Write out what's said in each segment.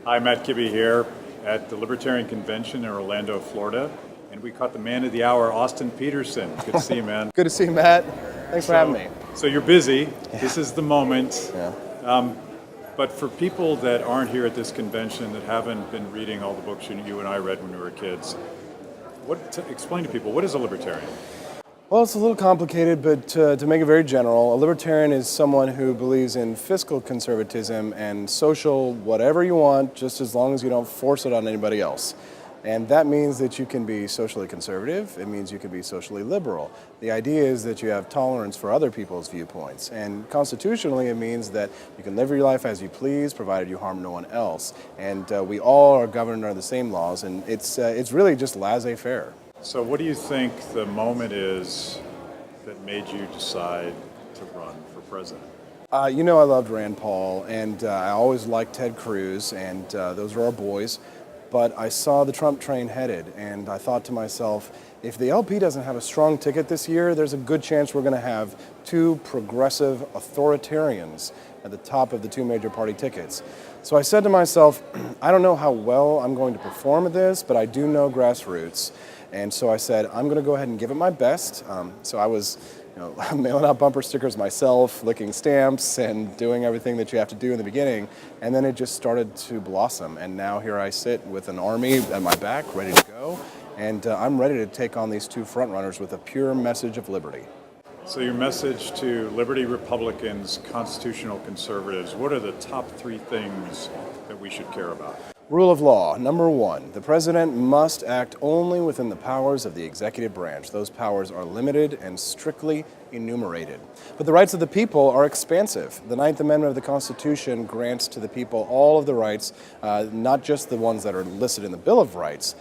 Hi, Matt Kibbe here at the Libertarian Convention in Orlando, Florida. And we caught the man of the hour, Austin Petersen. Good to see you, man. Good to see you, Matt. Thanks for having me. So you're busy. Yeah. This is the moment. Yeah. But for people that aren't here at this convention, that haven't been reading all the books you and I read when we were kids, explain to people, what is a libertarian? Well, it's a little complicated, but to make it very general, a libertarian is someone who believes in fiscal conservatism and social whatever you want, just as long as you don't force it on anybody else. And that means that you can be socially conservative. It means you can be socially liberal. The idea is that you have tolerance for other people's viewpoints. And constitutionally, it means that you can live your life as you please, provided you harm no one else. And we all are governed under the same laws, and it's really just laissez-faire. So what do you think the moment is that made you decide to run for president? I loved Rand Paul, and I always liked Ted Cruz, and those are our boys. But I saw the Trump train headed, and I thought to myself, if the LP doesn't have a strong ticket this year, there's a good chance we're going to have two progressive authoritarians at the top of the two major party tickets. So I said to myself, I don't know how well I'm going to perform at this, but I do know grassroots. And so I said, I'm going to go ahead and give it my best. So I was mailing out bumper stickers myself, licking stamps, and doing everything that you have to do in the beginning. And then it just started to blossom. And now here I sit with an army at my back, ready to go. And I'm ready to take on these two frontrunners with a pure message of liberty. So your message to Liberty Republicans, constitutional conservatives, what are the top three things that we should care about? Rule of law. Number one, the president must act only within the powers of the executive branch. Those powers are limited and strictly enumerated. But the rights of the people are expansive. The Ninth Amendment of the Constitution grants to the people all of the rights, not just the ones that are listed in the Bill of Rights,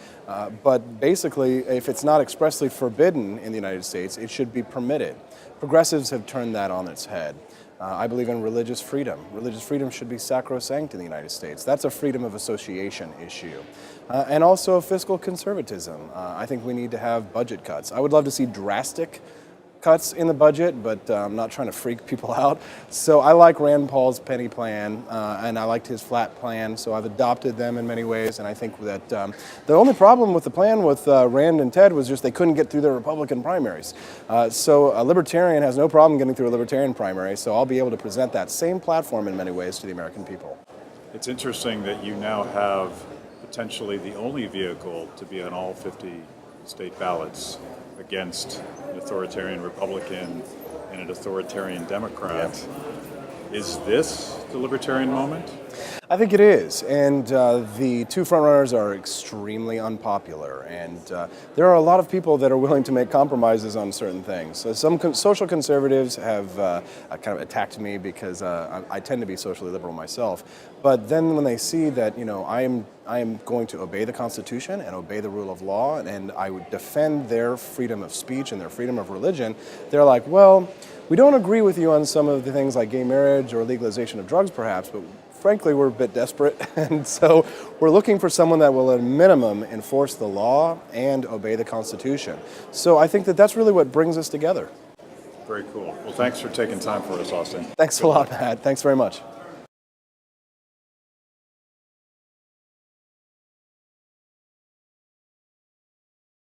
but basically, if it's not expressly forbidden in the United States, it should be permitted. Progressives have turned that on its head. I believe in religious freedom. Religious freedom should be sacrosanct in the United States. That's a freedom of association issue. And also fiscal conservatism. I think we need to have budget cuts. I would love to see drastic cuts in the budget, but I'm not trying to freak people out. So I like Rand Paul's penny plan, and I liked his flat plan, so I've adopted them in many ways, and I think that the only problem with the plan with Rand and Ted was just they couldn't get through their Republican primaries. So a libertarian has no problem getting through a libertarian primary, so I'll be able to present that same platform in many ways to the American people. It's interesting that you now have potentially the only vehicle to be on all 50 state ballots against an authoritarian Republican and an authoritarian Democrat. Yep. Is this the libertarian moment? I think it is, and the two frontrunners are extremely unpopular, and there are a lot of people that are willing to make compromises on certain things. So some social conservatives have kind of attacked me because I tend to be socially liberal myself, but then when they see that I am going to obey the Constitution and obey the rule of law, and I would defend their freedom of speech and their freedom of religion, they're like, well, we don't agree with you on some of the things like gay marriage or legalization of drugs perhaps, but frankly, we're a bit desperate, and so we're looking for someone that will, at a minimum, enforce the law and obey the Constitution. So I think that that's really what brings us together. Very cool. Well, thanks for taking time for us, Austin. Thanks a lot, Matt. Thanks very much.